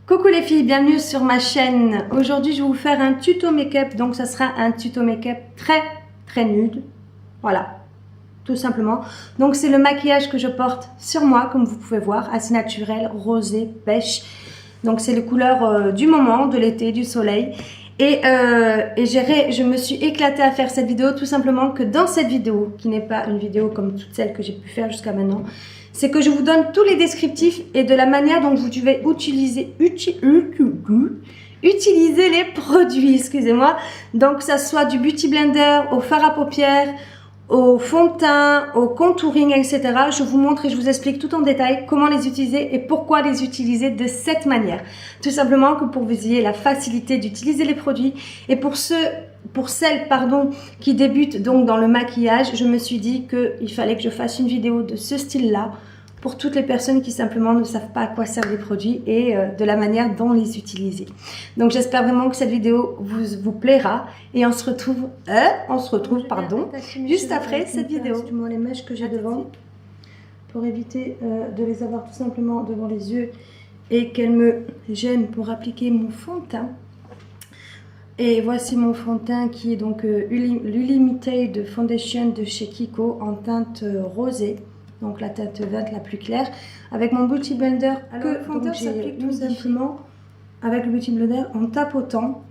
Coucou les filles, bienvenue sur ma chaîne. Aujourd'hui je vais vous faire un tuto make-up, donc ça sera un tuto make-up très nude. Voilà, tout simplement. Donc c'est le maquillage que je porte sur moi, comme vous pouvez voir, assez naturel, rosé, pêche. Donc c'est les couleurs du moment, de l'été, du soleil. Et je me suis éclatée à faire cette vidéo tout simplement que dans cette vidéo, qui n'est pas une vidéo comme toutes celles que j'ai pu faire jusqu'à maintenant, c'est que je vous donne tous les descriptifs et de la manière dont vous devez utiliser les produits, excusez-moi. Donc, que ça soit du Beauty Blender, au fard à paupières, au fond de teint, au contouring, etc. Je vous montre et je vous explique tout en détail comment les utiliser et pourquoi les utiliser de cette manière. Tout simplement que pour que vous ayez la facilité d'utiliser les produits. Et pour celles qui débutent donc dans le maquillage, je me suis dit qu'il fallait que je fasse une vidéo de ce style-là pour toutes les personnes qui simplement ne savent pas à quoi servent les produits et de la manière dont les utiliser. Donc j'espère vraiment que cette vidéo vous plaira et on se retrouve juste après cette vidéo. Du moins les mèches que j'ai devant pour éviter de les avoir tout simplement devant les yeux et qu'elles me gênent pour appliquer mon fond de teint. Et voici mon fond de teint qui est donc l'Unlimited Foundation de chez Kiko en teinte rosée. Donc la teinte verte la plus claire avec mon Beauty Blender. Alors le fond de teint s'applique tout simplement avec le Beauty Blender en tapotant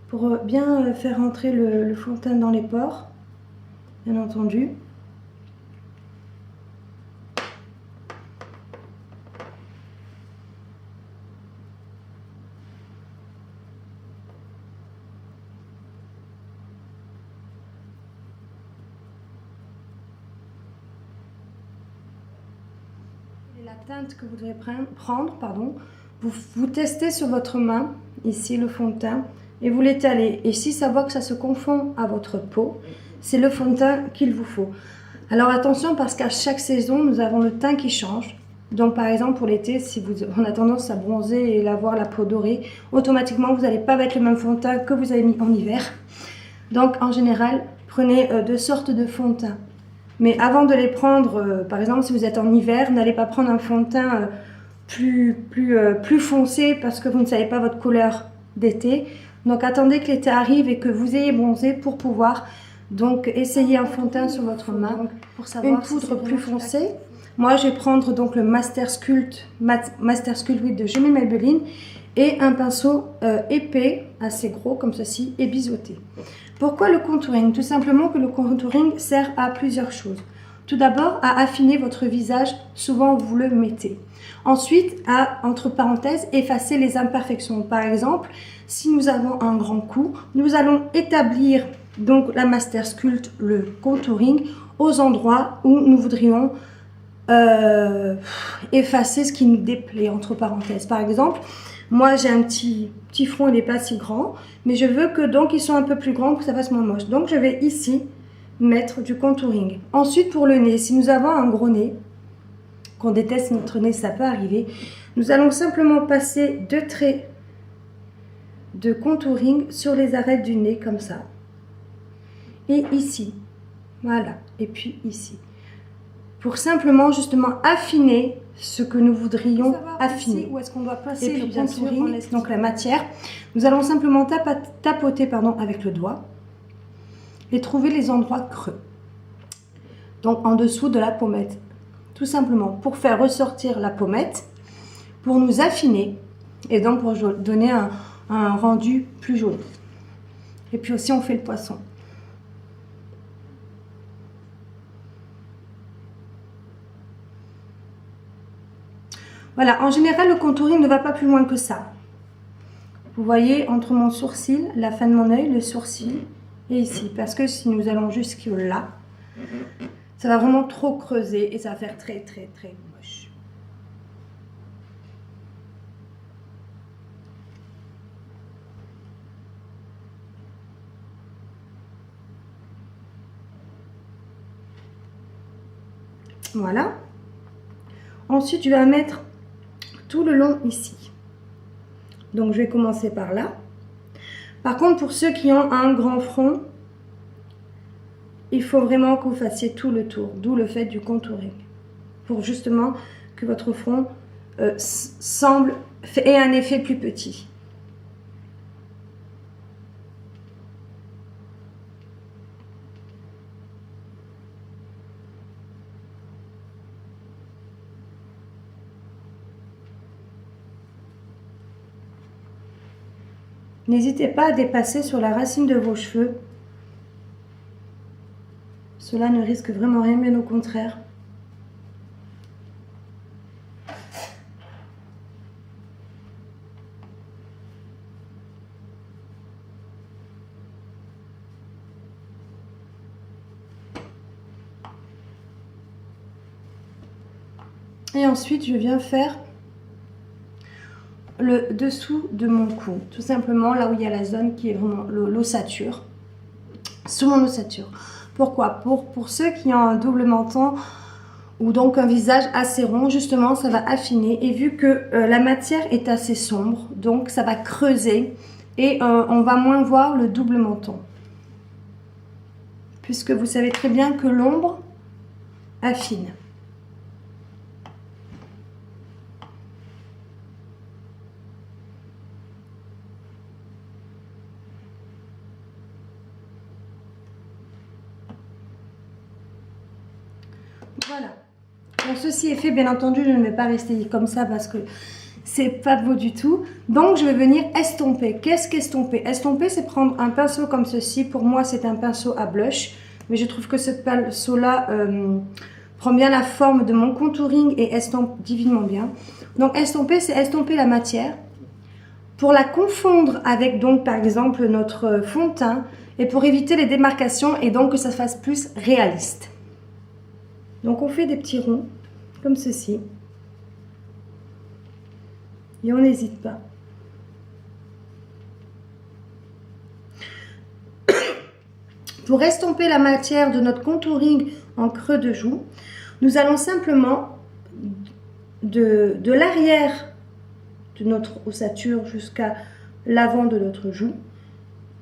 pour bien faire entrer le fond de teint dans les pores, bien entendu. La teinte que vous devez prendre, vous testez sur votre main, ici le fond de teint, et vous l'étalez. Et si ça voit que ça se confond à votre peau, c'est le fond de teint qu'il vous faut. Alors attention parce qu'à chaque saison, nous avons le teint qui change. Donc par exemple pour l'été, si on a tendance à bronzer et avoir la peau dorée, automatiquement vous n'allez pas mettre le même fond de teint que vous avez mis en hiver. Donc en général, prenez deux sortes de fond de teint. Mais avant de les prendre, par exemple si vous êtes en hiver, n'allez pas prendre un fond de teint plus foncé parce que vous ne savez pas votre couleur d'été. Donc attendez que l'été arrive et que vous ayez bronzé pour pouvoir donc essayer un fond de teint sur votre main. Donc, pour savoir une poudre plus foncée. Moi je vais prendre donc le Master Sculpt 8 de Jumé Maybelline et un pinceau épais, assez gros comme ceci et biseauté. Pourquoi le contouring? Tout simplement que le contouring sert à plusieurs choses. Tout d'abord, à affiner votre visage, souvent vous le mettez. Ensuite, à, entre parenthèses, effacer les imperfections. Par exemple, si nous avons un grand cou, nous allons établir donc la Master Sculpt, le contouring, aux endroits où nous voudrions effacer ce qui nous déplaît, entre parenthèses. Par exemple, moi j'ai un petit front, il n'est pas si grand, mais je veux que donc ils soient un peu plus grands pour que ça fasse moins moche. Donc je vais ici mettre du contouring. Ensuite pour le nez, si nous avons un gros nez, qu'on déteste notre nez, ça peut arriver, nous allons simplement passer deux traits de contouring sur les arêtes du nez comme ça. Et ici, voilà, et puis ici. Pour simplement justement affiner ce que nous voudrions affiner. Où est-ce qu'on doit passer le contouring, donc la matière. Nous allons simplement tapoter avec le doigt et trouver les endroits creux. Donc en dessous de la pommette. Tout simplement pour faire ressortir la pommette, pour nous affiner et donc pour donner un rendu plus joli. Et puis aussi on fait le poisson. Voilà, en général, le contouring ne va pas plus loin que ça. Vous voyez, entre mon sourcil, la fin de mon œil, le sourcil, et ici. Parce que si nous allons jusque là, ça va vraiment trop creuser et ça va faire très moche. Voilà. Ensuite, je vais mettre tout le long ici. Donc je vais commencer par là. Par contre pour ceux qui ont un grand front, il faut vraiment que vous fassiez tout le tour, d'où le fait du contouring, pour justement que votre front ait un effet plus petit. N'hésitez pas à dépasser sur la racine de vos cheveux. Cela ne risque vraiment rien, bien au contraire. Et ensuite, je viens faire le dessous de mon cou. Tout simplement, là où il y a la zone qui est vraiment l'ossature. Sous mon ossature. Pourquoi? Pour ceux qui ont un double menton ou donc un visage assez rond, justement, ça va affiner. Et vu que la matière est assez sombre, donc ça va creuser et on va moins voir le double menton. Puisque vous savez très bien que l'ombre affine. Voilà. Bon, ceci est fait, bien entendu, je ne vais pas rester comme ça parce que c'est pas beau du tout. Donc, je vais venir estomper. Qu'est-ce qu'estomper? Estomper, c'est prendre un pinceau comme ceci. Pour moi, c'est un pinceau à blush. Mais je trouve que ce pinceau-là prend bien la forme de mon contouring et estompe divinement bien. Donc, estomper, c'est estomper la matière pour la confondre avec, donc, par exemple, notre fond de teint et pour éviter les démarcations et donc que ça fasse plus réaliste. Donc on fait des petits ronds, comme ceci. Et on n'hésite pas. Pour estomper la matière de notre contouring en creux de joue, nous allons simplement de l'arrière de notre ossature jusqu'à l'avant de notre joue,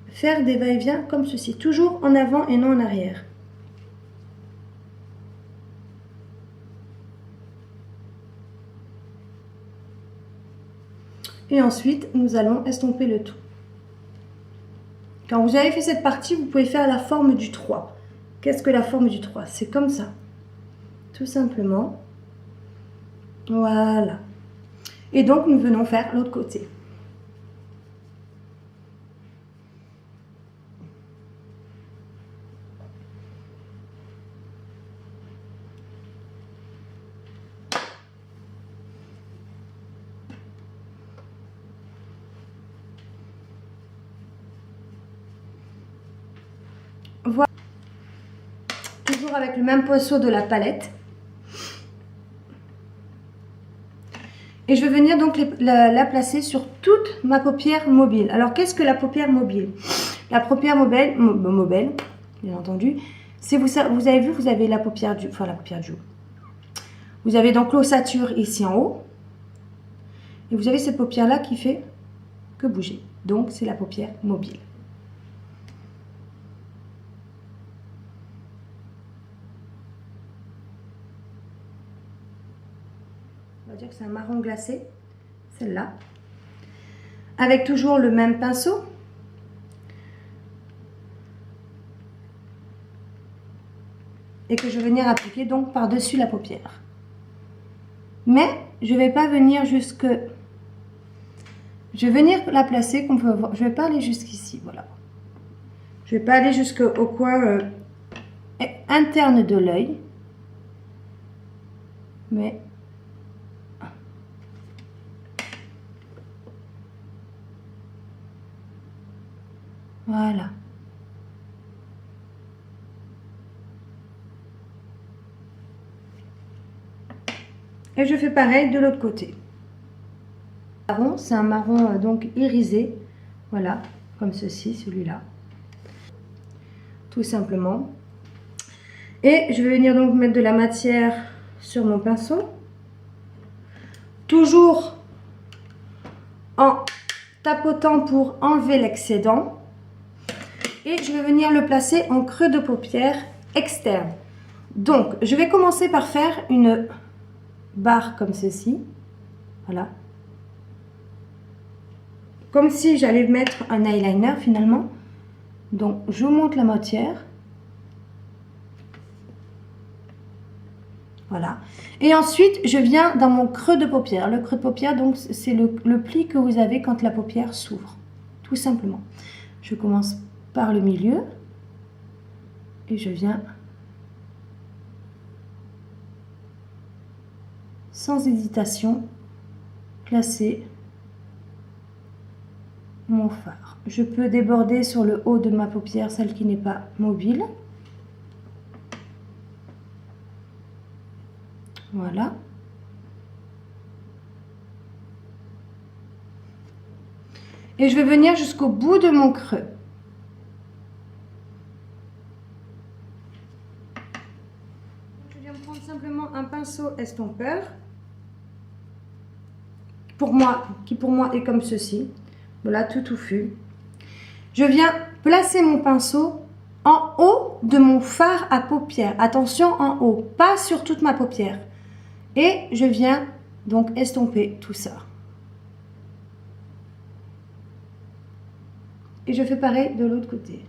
faire des va-et-vient comme ceci, toujours en avant et non en arrière. Et ensuite, nous allons estomper le tout. Quand vous avez fait cette partie, vous pouvez faire la forme du 3. Qu'est-ce que la forme du 3? C'est comme ça. Tout simplement. Voilà. Et donc, nous venons faire l'autre côté. Voilà. Toujours avec le même pinceau de la palette. Et je vais venir donc la placer sur toute ma paupière mobile. Alors, qu'est-ce que la paupière mobile? La paupière mobile, bien entendu, c'est vous avez vu, vous avez la paupière du, enfin la paupière du haut. Vous avez donc l'ossature ici en haut. Et vous avez cette paupière-là qui fait que bouger. Donc, c'est la paupière mobile. On va dire que c'est un marron glacé, celle-là. Avec toujours le même pinceau. Et que je vais venir appliquer donc par-dessus la paupière. Mais je ne vais pas venir jusque... Je vais venir la placer qu'on peut voir. Je ne vais pas aller jusqu'ici, voilà. Je ne vais pas aller jusqu'au coin interne de l'œil. Mais... Voilà. Et je fais pareil de l'autre côté. C'est un marron donc irisé. Voilà, comme ceci, celui-là. Tout simplement. Et je vais venir donc mettre de la matière sur mon pinceau. Toujours en tapotant pour enlever l'excédent. Et je vais venir le placer en creux de paupière externe. Donc, je vais commencer par faire une barre comme ceci. Voilà. Comme si j'allais mettre un eyeliner finalement. Donc, je monte la matière. Voilà. Et ensuite, je viens dans mon creux de paupière. Le creux de paupière, donc, c'est le pli que vous avez quand la paupière s'ouvre. Tout simplement. Je commence par le milieu. Et je viens sans hésitation placer mon fard. Je peux déborder sur le haut de ma paupière, celle qui n'est pas mobile. Voilà. Et je vais venir jusqu'au bout de mon creux. Je viens prendre simplement un pinceau estompeur. Qui pour moi est comme ceci. Voilà, tout touffu. Je viens placer mon pinceau en haut de mon fard à paupières. Attention, en haut, pas sur toute ma paupière. Et je viens donc estomper tout ça. Et je fais pareil de l'autre côté.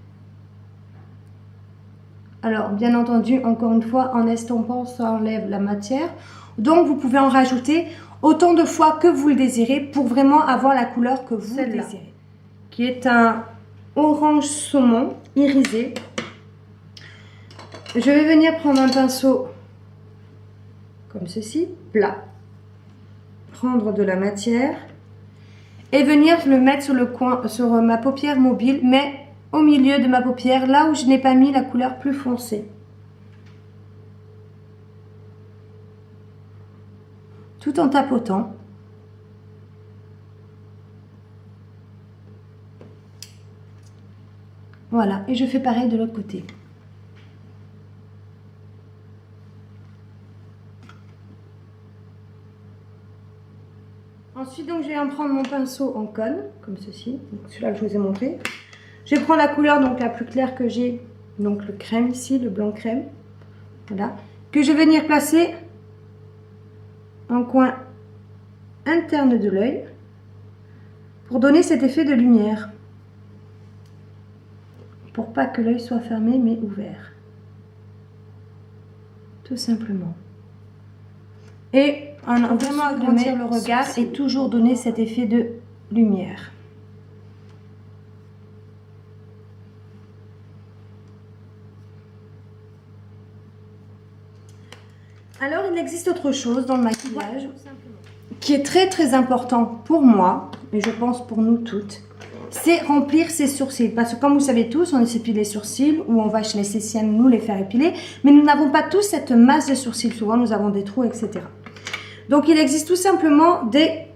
Alors, bien entendu, encore une fois, en estompant, ça enlève la matière. Donc, vous pouvez en rajouter autant de fois que vous le désirez pour vraiment avoir la couleur que vous désirez. Qui est un orange saumon irisé. Je vais venir prendre un pinceau comme ceci, plat. Prendre de la matière et venir le mettre sur le coin, sur ma paupière mobile, mais au milieu de ma paupière, là où je n'ai pas mis la couleur plus foncée. Tout en tapotant. Voilà, et je fais pareil de l'autre côté. Ensuite, donc, je vais en prendre mon pinceau en colle, comme ceci, celui-là que je vous ai montré. Je prends la couleur donc la plus claire que j'ai, donc le crème ici, le blanc crème, voilà, que je vais venir placer en coin interne de l'œil pour donner cet effet de lumière, pour pas que l'œil soit fermé mais ouvert, tout simplement. Et vraiment agrandir le regard et toujours donner cet effet de lumière. Alors, il existe autre chose dans le maquillage qui est très très important pour moi, et je pense pour nous toutes, c'est remplir ses sourcils. Parce que comme vous savez tous, on s'épile les sourcils ou on va chez l'esthéticienne nous les faire épiler, mais nous n'avons pas tous cette masse de sourcils. Souvent, nous avons des trous, etc. Donc, il existe tout simplement des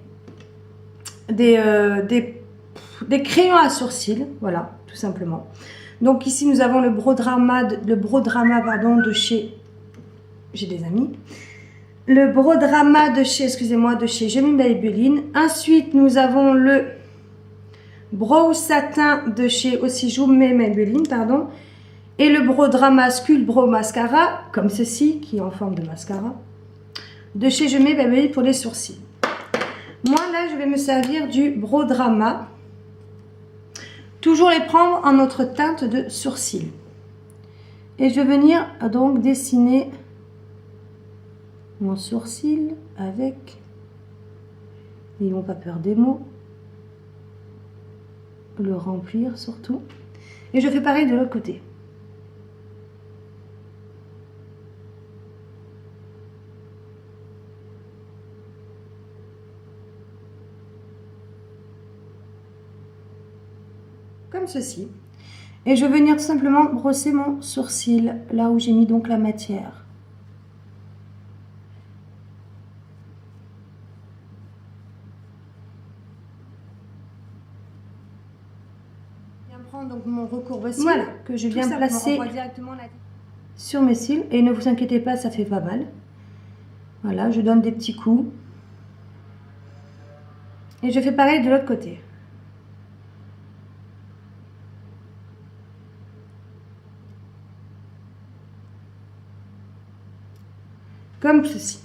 crayons à sourcils, voilà, tout simplement. Donc, ici, nous avons le Brodrama de chez... J'ai des amis. Le Brodrama de chez, excusez-moi, de chez Jamie Maybelline. Ensuite, nous avons le Brow Satin de chez aussi Jamie Maybelline, pardon. Et le Brodrama Sculpt Brow Mascara, comme ceci, qui est en forme de mascara, de chez Jamie Maybelline pour les sourcils. Moi, là, je vais me servir du Brodrama. Toujours les prendre en notre teinte de sourcils. Et je vais venir donc dessiner mon sourcil avec, n'ayons pas peur des mots, le remplir surtout. Et je fais pareil de l'autre côté. Comme ceci. Et je vais venir tout simplement brosser mon sourcil, là où j'ai mis donc la matière. Donc mon recourbe-cils, voilà, que je viens placer sur mes cils, et ne vous inquiétez pas, ça fait pas mal. Voilà, je donne des petits coups et je fais pareil de l'autre côté. Comme ceci.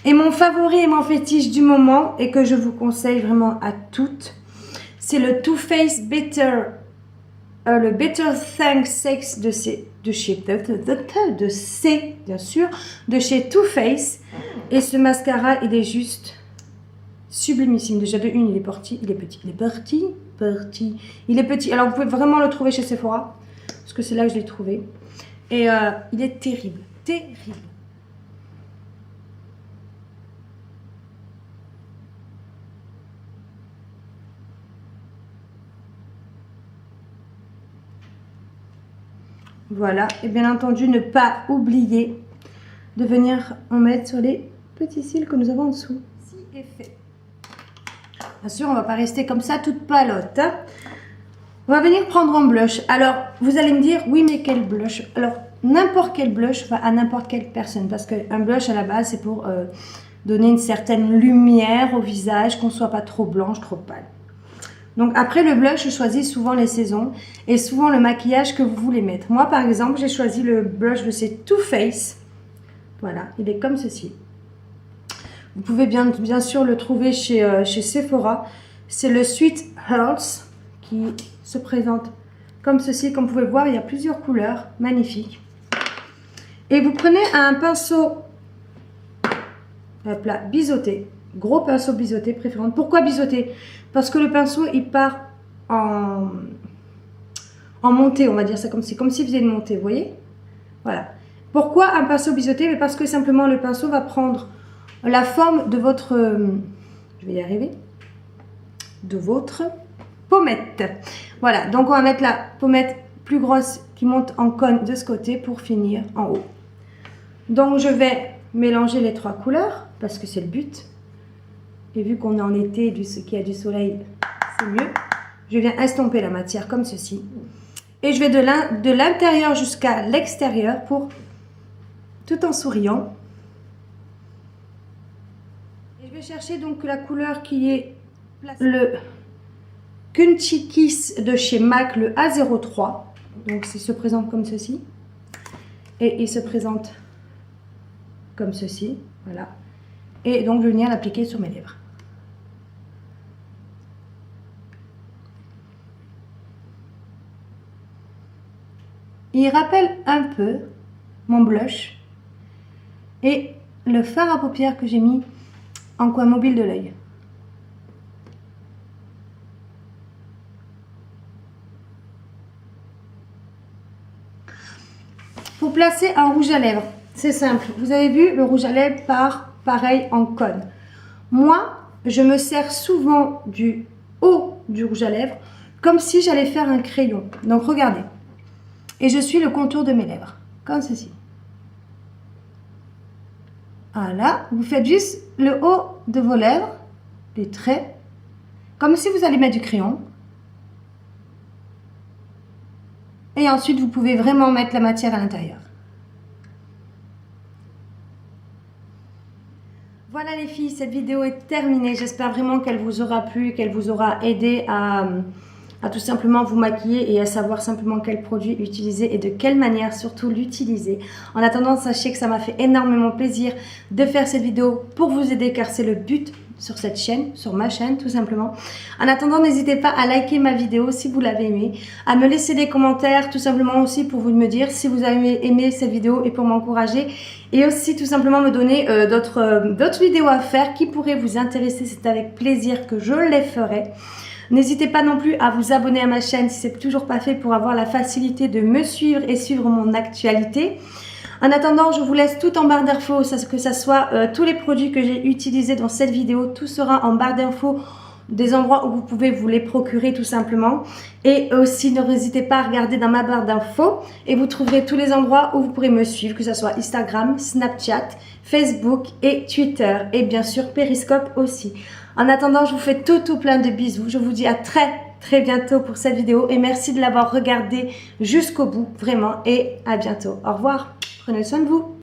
Et mon favori et mon fétiche du moment, et que je vous conseille vraiment à toutes, c'est le Too Faced le Better Thanks Sex de chez Too Faced. Et ce mascara, il est juste sublimissime. Déjà de une, il est petit. Alors vous pouvez vraiment le trouver chez Sephora, parce que c'est là que je l'ai trouvé. Et il est terrible. Voilà, et bien entendu, ne pas oublier de venir en mettre sur les petits cils que nous avons en dessous. Si est fait. Bien sûr, on ne va pas rester comme ça toute palote. Hein. On va venir prendre un blush. Alors, vous allez me dire, oui, mais quel blush? Alors, n'importe quel blush va à n'importe quelle personne. Parce qu'un blush, à la base, c'est pour donner une certaine lumière au visage, qu'on ne soit pas trop blanche, trop pâle. Donc après le blush, je choisis souvent les saisons et souvent le maquillage que vous voulez mettre. Moi par exemple, j'ai choisi le blush de chez Too Faced. Voilà, il est comme ceci. Vous pouvez bien sûr le trouver chez Sephora. C'est le Sweet Hearts qui se présente comme ceci. Comme vous pouvez voir, il y a plusieurs couleurs magnifiques. Et vous prenez un pinceau hop là, biseauté. Gros pinceau biseauté préférable. Pourquoi biseauté? Parce que le pinceau, il part en montée, on va dire ça comme si il faisait une montée, vous voyez? Voilà. Pourquoi un pinceau biseauté? Mais parce que simplement le pinceau va prendre la forme de votre, je vais y arriver, de votre pommette. Voilà, donc on va mettre la pommette plus grosse qui monte en cône de ce côté pour finir en haut. Donc je vais mélanger les trois couleurs parce que c'est le but. Et vu qu'on est en été, qu'il y a du soleil, c'est mieux. Je viens estomper la matière comme ceci. Et je vais de l'intérieur jusqu'à l'extérieur pour, tout en souriant. Et je vais chercher donc la couleur qui est le Crunchy Kiss de chez MAC, le A03. Donc il se présente comme ceci. Et il se présente comme ceci. Voilà. Et donc je vais venir l'appliquer sur mes lèvres. Il rappelle un peu mon blush et le fard à paupières que j'ai mis en coin mobile de l'œil. Pour placer un rouge à lèvres, c'est simple. Vous avez vu, le rouge à lèvres part pareil en cône. Moi, je me sers souvent du haut du rouge à lèvres comme si j'allais faire un crayon. Donc regardez. Et je suis le contour de mes lèvres, comme ceci. Voilà, vous faites juste le haut de vos lèvres, les traits, comme si vous allez mettre du crayon. Et ensuite, vous pouvez vraiment mettre la matière à l'intérieur. Voilà les filles, cette vidéo est terminée. J'espère vraiment qu'elle vous aura plu, qu'elle vous aura aidé à tout simplement vous maquiller et à savoir simplement quel produit utiliser et de quelle manière surtout l'utiliser. En attendant, sachez que ça m'a fait énormément plaisir de faire cette vidéo pour vous aider car c'est le but sur cette chaîne, sur ma chaîne tout simplement. En attendant, n'hésitez pas à liker ma vidéo si vous l'avez aimée, à me laisser des commentaires tout simplement aussi pour vous me dire si vous avez aimé cette vidéo et pour m'encourager et aussi tout simplement me donner d'autres vidéos à faire qui pourraient vous intéresser. C'est avec plaisir que je les ferai. N'hésitez pas non plus à vous abonner à ma chaîne si ce n'est toujours pas fait pour avoir la facilité de me suivre et suivre mon actualité. En attendant, je vous laisse tout en barre d'infos, que ce soit tous les produits que j'ai utilisés dans cette vidéo, tout sera en barre d'infos, des endroits où vous pouvez vous les procurer tout simplement. Et aussi, n'hésitez pas à regarder dans ma barre d'infos et vous trouverez tous les endroits où vous pourrez me suivre, que ce soit Instagram, Snapchat, Facebook et Twitter et bien sûr Periscope aussi. En attendant, je vous fais tout plein de bisous. Je vous dis à très bientôt pour cette vidéo et merci de l'avoir regardée jusqu'au bout, vraiment, et à bientôt. Au revoir, prenez soin de vous.